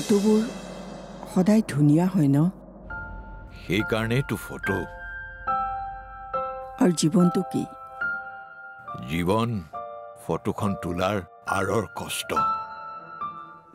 ফটোবোৰ সদায় ধুনীয়া হয় ন? সেইকাৰণেতো ফটো। আৰু জীৱনটো কি? জীৱন ফটোখন তোলাৰ আঁৰৰ কষ্ট।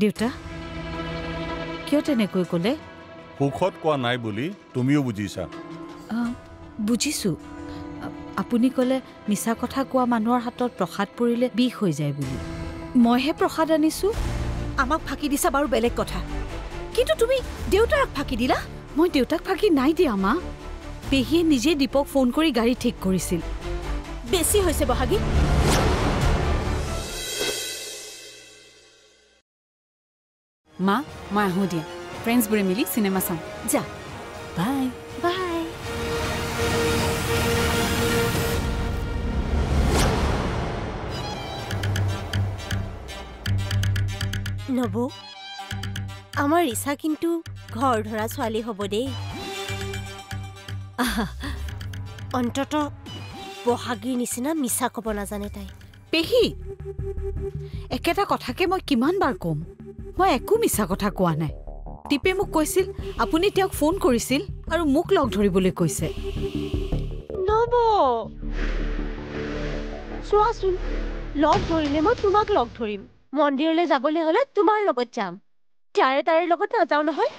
দেউতা কিয় তেনেকৈ ক'লে? সুখত কোৱা নাই বুলি তুমিও বুজিছা। বুজিছোঁ। আপুনি ক'লে মিছা কথা কোৱা মানুহৰ হাতত প্ৰসাদ পৰিলে বিষ হৈ যায় বুলি। মইহে প্ৰসাদ আনিছোঁ। আমাক ফাঁকি দিছা বাৰু বেলেগ কথা, কিন্তু তুমি দেউতাক ফাঁকি দিলা। মই দেউতাক ফাঁকি নাই দিয়া মা। পেহীয়ে নিজে দীপক ফোন কৰি গাড়ী ঠিক কৰিছিল। বেছি হৈছে বহাগী। মা মই আহোঁ দিয়া, ফ্ৰেণ্ডছবোৰে মিলি চিনেমা চাওঁ। যা, বাই বাই। নব, আমাৰ ৰিচা কিন্তু ঘৰ ধৰা ছোৱালী হ'ব দেই। অন্তত বহাগীৰ নিচিনা মিছা ক'ব নাজানে তাই। পেহী একেটা কথাকে মই কিমান বাৰ ক'ম? মই একো মিছা কথা কোৱা নাই। দীপে মোক কৈছিল আপুনি তেওঁক ফোন কৰিছিল আৰু মোক লগ ধৰিবলৈ কৈছে। নব, চোৱাচোন, লগ ধৰিলে মই তোমাক লগ ধৰিম। মন্দিৰলৈ যাবলৈ হ'লে তোমাৰ লগত যাম, তাৰে লগত নাযাওঁ নহয়।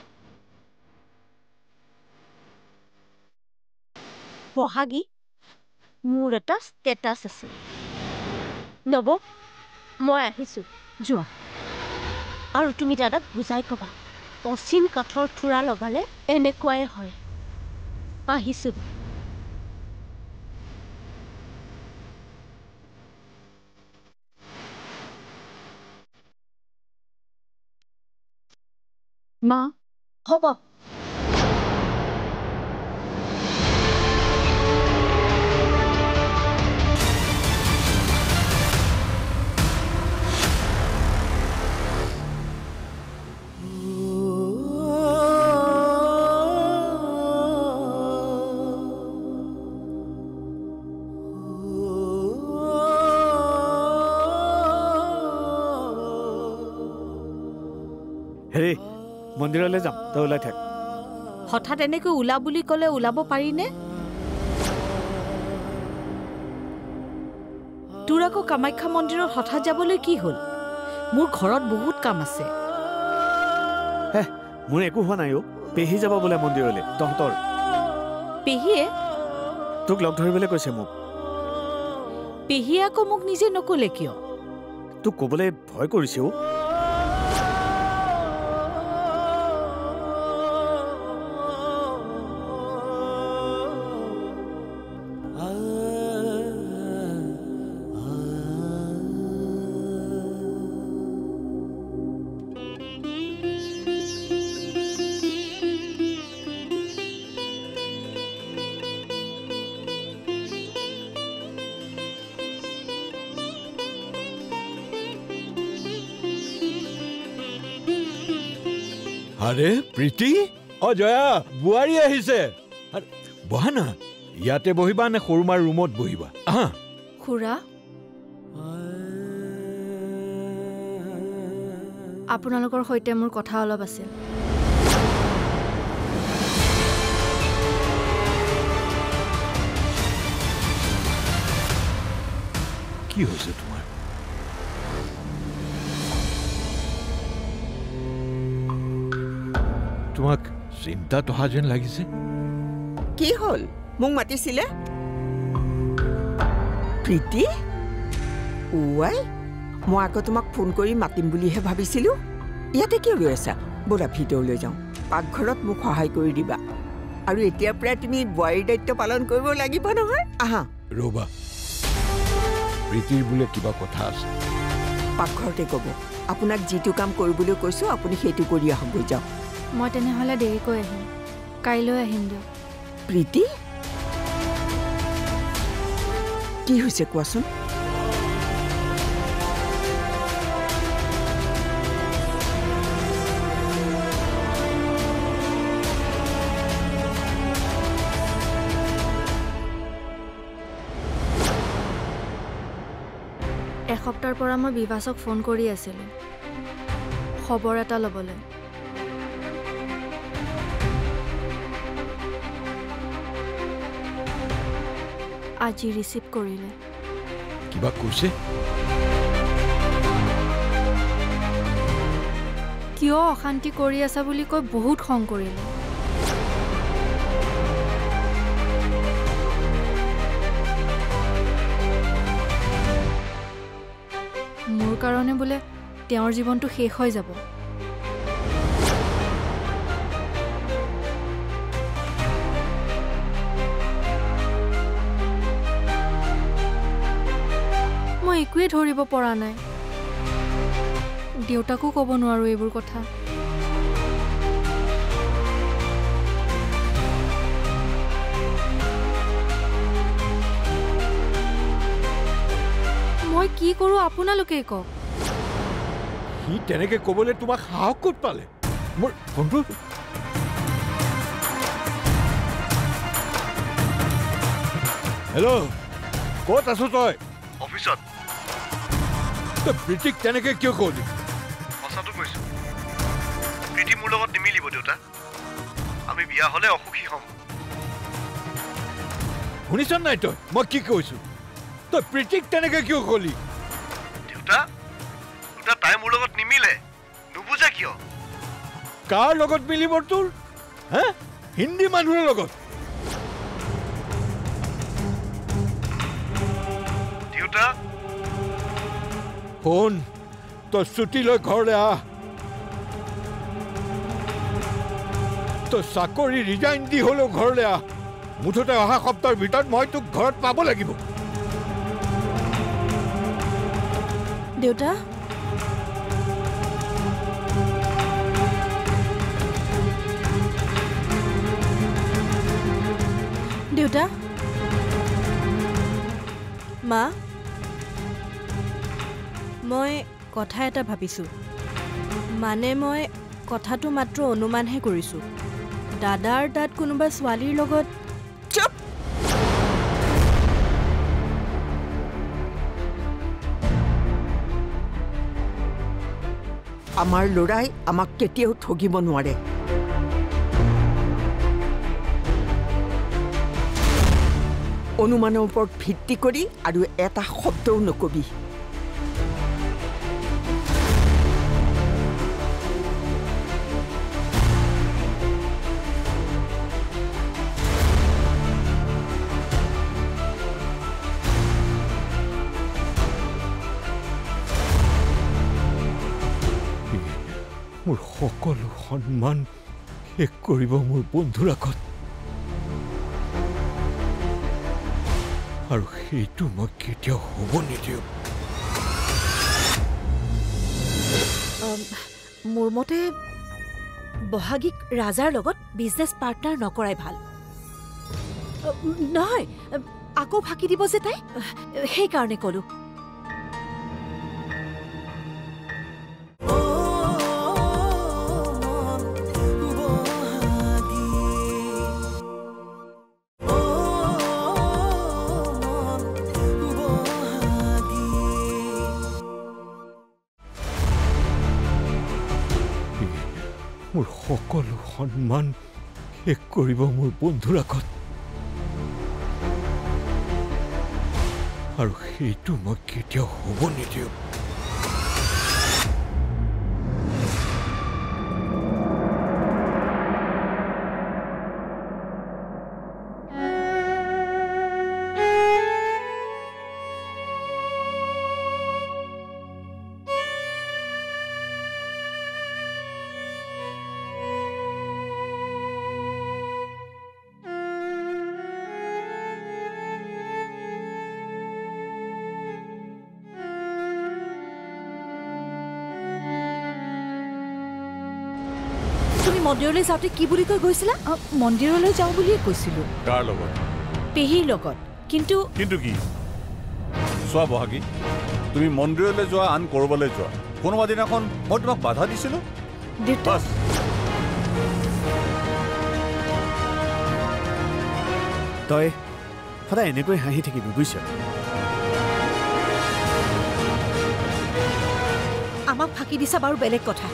বহাগী, মোৰ এটা ষ্টেটাছ আছে। নব, মই আহিছোঁ, যোৱা। আৰু তুমি দাদাক বুজাই ক'বা, অচিন কাঠৰ থোৰা লগালে এনেকুৱাই হয়। আহিছোঁ। মা হ'ব। হেৰি, মন্দিৰলৈ যাম, তই ওলাই থাক। হঠাৎ এনেকৈ ওলা বুলি ক'লে ওলাব পাৰিনে? তোৰ আকৌ কামাখ্যা মন্দিৰত হঠাৎ যাবলৈ কি হ'ল? মোৰ ঘৰত বহুত কাম আছে। হে, মোৰ একো হোৱা নাই অ'। পেহী যাব বোলে মন্দিৰলৈ, তহঁতৰ। পেহীয়ে? তোক লগ ধৰিবলৈ কৈছে মোক। পেহীয়ে আকৌ মোক নিজে নক'লে কিয়? তোক ক'বলৈ ভয় কৰিছে অ'। আৰে প্ৰীতি, জয়া, বোৱাৰী আহিছে। বহা না, ইয়াতে বহিবা নে সৰুমাৰ ৰুমত বহিবা? আহা। খুৰা, আপোনালোকৰ সৈতে মোৰ কথা অলপ আছিল। কি হৈছে তোমাৰ? তোমাক চিন্তাত অহা যেন লাগিছে। কি হ'ল? মোক মাতিছিলে? প্ৰীতি? ওৱাই, মই আকৌ তোমাক ফোন কৰি মাতিম বুলিহে ভাবিছিলোঁ। ইয়াতে কিয় ৰৈ আছা? ব'লা ভিতৰলৈ যাওঁ, পাকঘৰত মোক সহায় কৰি দিবা। আৰু এতিয়াৰ পৰাই তুমি বোৱাৰীৰ দায়িত্ব পালন কৰিব লাগিব নহয়। আহা। ৰ'বা, প্ৰীতিৰ বোলে কিবা কথা আছে। পাকঘৰতে ক'ব। আপোনাক যিটো কাম কৰিবলৈ কৈছোঁ আপুনি সেইটো কৰি আহকগৈ, যাওক। মই তেনেহ'লে দেৰিকৈ আহিম, কাইলৈ আহিম দিয়ক। প্ৰীতি, কি হৈছে কোৱাচোন? এসপ্তাহৰ পৰা মই বিভাসক ফোন কৰি আছিলোঁ খবৰ এটা ল'বলৈ। আজি ৰিচিভ কৰিলে। কিবা কৈছে? কিয় অশান্তি কৰি আছা বুলি কৈ বহুত খং কৰিলে। মোৰ কাৰণে বোলে তেওঁৰ জীৱনটো শেষ হৈ যাব। মই একোৱে ধৰিব পৰা নাই। দেউতাকো ক'ব নোৱাৰো এইবোৰ কথা। মই কি কৰোঁ আপোনালোকেই কওক। সি তেনেকে ক'বলৈ তোমাক সাহস ক'ত পালে? মোৰ বন্ধু হেল্ল', ক'ত আছো তই? অফিচত। তই প্ৰীতিক তেনেকে কিয় ক'লি? সঁচাটো কৈছো, প্ৰীতি মোৰ লগত নিমিলিব দেউতা। আমি বিয়া হ'লে অসুখী হ'ম। শুনিছ নাই তই মই কি কৈছো? তই প্ৰীতিক তেনেকে কিয় ক'লি? দেউতা তাই মোৰ লগত নিমিলে, নুবুজা কিয়? কাৰ লগত মিলিব তোৰ? হে, হিন্দী মানুহৰ লগত? দেউতা শুন, তই ছুটি লৈ ঘৰলৈ আহ। তই চাকৰি ৰিজাইন দি হ'লেও ঘৰলৈ আহ। মুঠতে অহা সপ্তাহৰ ভিতৰত মই তোক ঘৰত পাব লাগিব। দেউতা, দেউতা, মা, মই কথা এটা ভাবিছোঁ। মানে মই কথাটো মাত্ৰ অনুমানহে কৰিছোঁ। দাদাৰ তাত কোনোবা ছোৱালীৰ লগত। চুপ! আমাৰ ল'ৰাই আমাক কেতিয়াও ঠগিব নোৱাৰে। অনুমানৰ ওপৰত ভিত্তি কৰি আৰু এটা শব্দও নকবি। মোৰ সকলো সন্মান শেষ কৰিব মোৰ বন্ধুৰ আগত, আৰু সেইটো মই কেতিয়াও হ'ব নিদিওঁ। মোৰ মতে বহাগীক ৰাজাৰ লগত বিজনেছ পাৰ্টনাৰ নকৰাই ভাল। নহয়, আকৌ ফাঁকি দিব যে তাই, সেইকাৰণে ক'লো। মোৰ সকলো সন্মান শেষ কৰিব মোৰ বন্ধুৰ আগত, আৰু সেইটো মই কেতিয়াও হ'ব নিদিওঁ। মন্দিৰলৈ যাওঁতে কি বুলি কৈ গৈছিলা? মন্দিৰলৈ যাওঁ বুলিয়ে কৈছিলোঁ। কাৰ লগত? পেহীৰ লগত। কিন্তু কিন্তু কি? চোৱা বহাগী, তুমি মন্দিৰলৈ যোৱা, আন ক'ৰবালৈ যোৱা, কোনোবা দিনাখন মই তোমাক বাধা দিছিলোঁ। দেউতা, তই সদায় এনেকৈ হাঁহি থাকিবি, বুজিছ? আমাক ফাঁকি দিছা বাৰু বেলেগ কথা,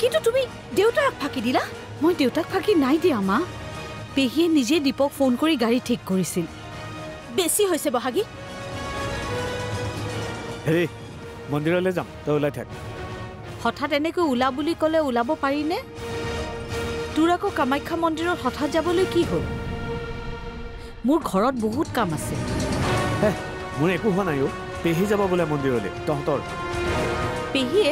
কিন্তু তুমি দেউতাক ফাঁকি দিলা। মই দেউতাক ফাঁকি নাই দিয়া মা। পেহীয়ে নিজে দীপক ফোন কৰি গাড়ী ঠিক কৰিছিল। বেছি হৈছে বহাগী। হেৰি মন্দিৰলৈ যাম, তই ওলাই থাক। হঠাৎ এনেকৈ ওলা বুলি ক'লে ওলাব পাৰিনে? তোৰ আকৌ কামাখ্যা মন্দিৰত হঠাৎ যাবলৈ কি হ'ল? মোৰ ঘৰত বহুত কাম আছে। হে মোৰ একো হোৱা নাই অ'। পেহী যাব বোলে মন্দিৰলৈ, তহঁতৰ। পেহীয়ে?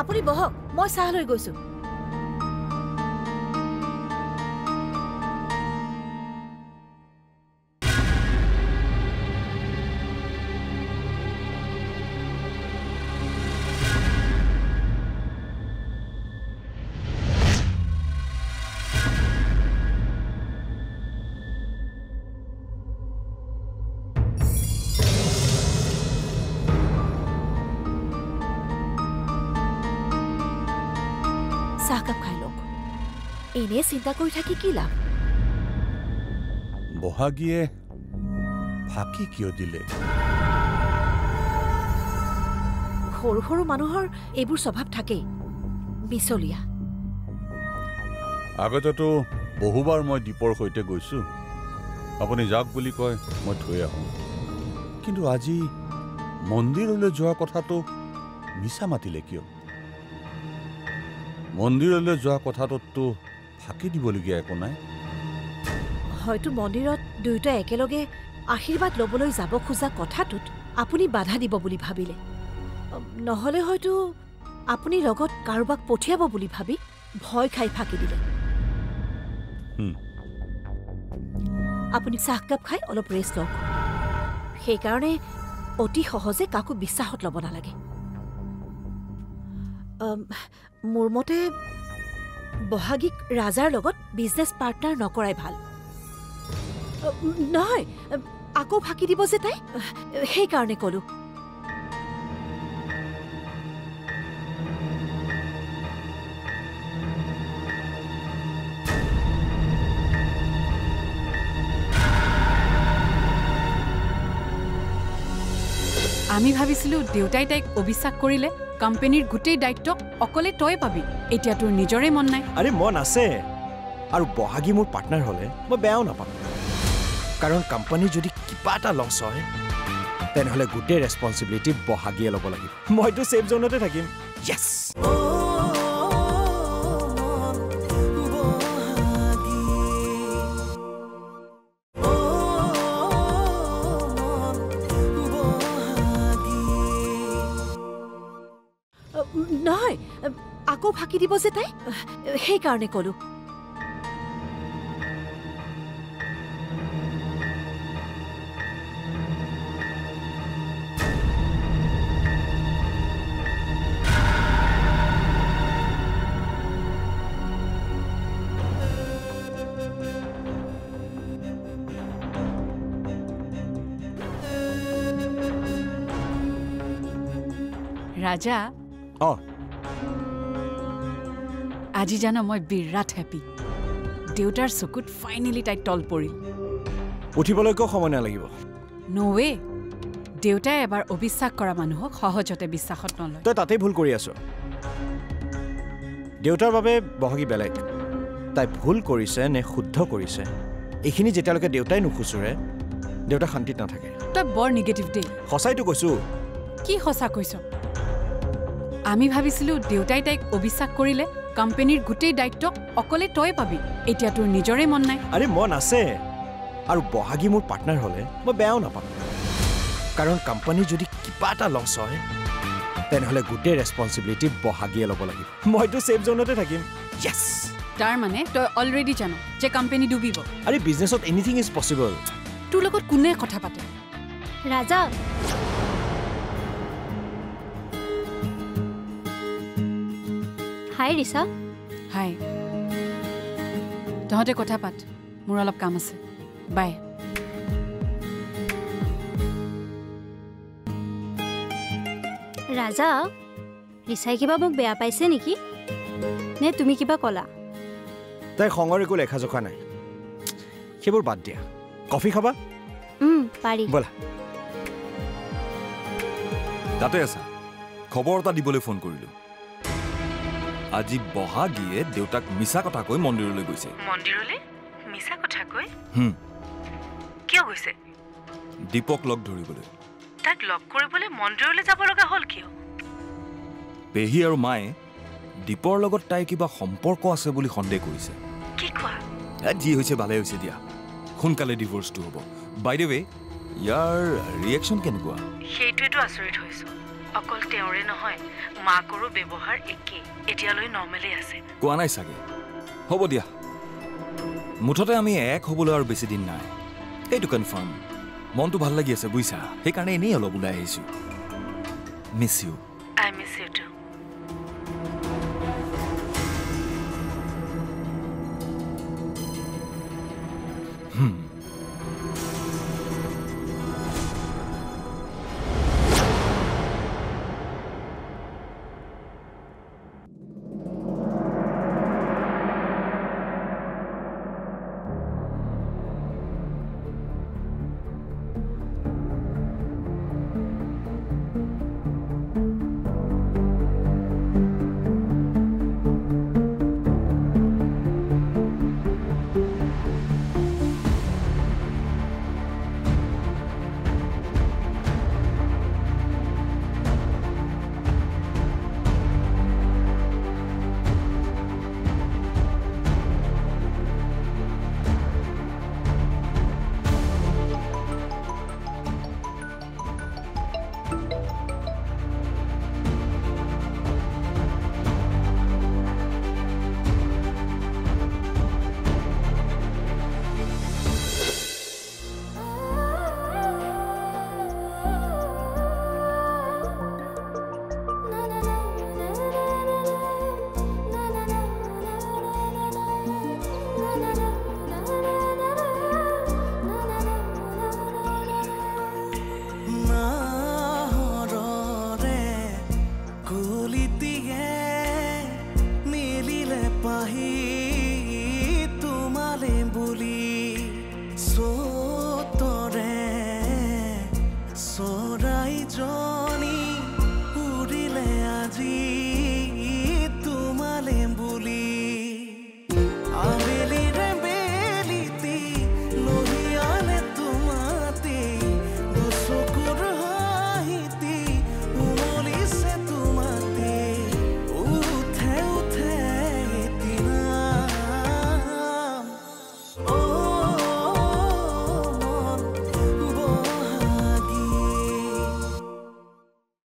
আপুনি বহক, মই চাহ লৈ গৈছো। চাহকাপ খাই লওক। এনে চিন্তা কৰি থাকি কি লাভ? বহাগীয়ে ফাঁকি কিয় দিলে? সৰু সৰু মানুহৰ এইবোৰ স্বভাৱ থাকেই, বিচলীয়া। আগতেতো বহুবাৰ মই দীপৰ সৈতে গৈছো, আপুনি যাওক বুলি কয় মই থৈ আহোঁ। কিন্তু আজি মন্দিৰলৈ যোৱা কথাটো মিছা মাতিলে কিয়? মন্দিৰলৈ যোৱা কথাটোততো ফাঁকি দিবলগীয়া একো নাই। হয়তো মন্দিৰত দুয়োটা একেলগে আশীৰ্বাদ ল'বলৈ যাব খোজা কথাটোত আপুনি বাধা দিব বুলি ভাবিলে। নহ'লে হয়তো আপুনি লগত কাৰোবাক পঠিয়াব বুলি ভাবি ভয় খাই ফাঁকি দিলে। আপুনি চাহকাপ খাই অলপ ৰেষ্ট লওক। সেইকাৰণে অতি সহজে কাকো বিশ্বাসত ল'ব নালাগে। মোৰ মতে বহাগীক ৰাজাৰ লগত বিজনেছ পাৰ্টনাৰ নকৰাই ভাল। নহয়, আকৌ ফাঁকি দিব যে তাই, সেইকাৰণে ক'লো। আমি ভাবিছিলোঁ দেউতাই তাইক অবিশ্বাস কৰিলে কোম্পানীৰ গোটেই দায়িত্ব অকলে তই পাবি। এতিয়া তোৰ নিজৰে মন নাই। আৰে মন আছে, আৰু বহাগী মোৰ পাৰ্টনাৰ হ'লে মই বেয়াও নাপাম। কাৰণ কোম্পানীৰ যদি কিবা এটা লছ হয় তেনেহ'লে গোটেই ৰেছপনচিবিলিটি বহাগীয়ে ল'ব লাগিব। মইতো ছেফ জ'নতে থাকিম। য়েছ। নহয়, আকৌ ফাঁকি দিব যে তাই, সেইকাৰণে ক'লো। ৰাজা, আজি জানো মই বিৰাট হেপী। দেউতাৰ চকুত ফাইনেলি তাইৰ তল পৰিল। উঠিবলৈকো সময় নালাগিব। ন'ৱে, দেউতাই এবাৰ অবিশ্বাস কৰা মানুহক সহজতে বিশ্বাসত নলয়। তই তাতেই ভুল কৰি আছ। দেউতাৰ বাবে বহাগী বেলেগ। তাই ভুল কৰিছে নে শুদ্ধ কৰিছে এইখিনি যেতিয়ালৈকে দেউতাই নুখুচুৰে দেউতা শান্তিত নাথাকে। তই বৰ নিগেটিভ দেই। সঁচাইতো কৈছো। কি সঁচা কৈছ? আমি ভাবিছিলোঁ দেউতাই তাইক অবিশ্বাস কৰিলে কোম্পানীৰ গোটেই দায়িত্ব অকলে তই পাবি। এতিয়া তোৰ নিজৰে মন নাই। আৰে মন আছে, আৰু বহাগী মোৰ পাৰ্টনাৰ হ'লে মই বেয়াও নাপাম। কাৰণ কোম্পানীৰ যদি কিবা এটা লছ হয় তেনেহ'লে গোটেই ৰেছপনচিবিলিটি বহাগীয়ে ল'ব লাগিব। মইতো ছেফ জ'নতে থাকিম। য়েছ। তাৰ মানে তই অলৰেডি জানো যে কোম্পানী ডুবিব। আৰে বিজনেছত এনিথিং ইজ পচিবল। তোৰ লগত কোনে কথা পাতে? ৰাজা, হাই ৰিছা। হাই, তহঁতে কথা পাত, মোৰ অলপ কাম আছে। বাই। ৰাজা, ৰিছাই কিবা মোক বেয়া পাইছে নেকি? নে তুমি কিবা ক'লা? তাই খঙৰ একো লেখা জোখা নাই। সেইবোৰ বাদ দিয়া। কফি খাবা? পাৰি ব'লা তাতে আছা খবৰ এটা দিবলৈ ফোন কৰিলোঁ আজি বহাগীয়ে দেউতাক মিছা কথা কৈ মন্দিৰলৈ গৈছে মন্দিৰলৈ মিছা কথা কৈ কিয় গৈছে দীপক লগ ধৰিবলৈ তাক লগ কৰিবলৈ মন্দিৰলৈ যাব লগা হ'ল কিয় পেহী আৰু মায়ে দীপৰ লগত তাইৰ কিবা সম্পৰ্ক আছে বুলি সন্দেহ কৰিছে কি কোৱা যি হৈছে ভালে হৈছে দিয়া সোনকালে ডিভোৰ্চটো হ'ব বাই দ্য ৱে ইয়াৰ ৰিয়েকশ্যন কেনেকুৱা সেইটোৱেতো আচৰিত হৈছো অকল তেওঁৰে নহয় মাকৰো ব্যৱহাৰ একেই এতিয়ালৈ নৰ্মেলেই আছে কোৱা নাই চাগে হ'ব দিয়া মুঠতে আমি এক হ'বলৈ আৰু বেছি দিন নাই এইটো কনফাৰ্ম মনটো ভাল লাগি আছে বুজিছা সেইকাৰণে এনেই অলপ ওলাই আহিছোঁ miss you I miss you two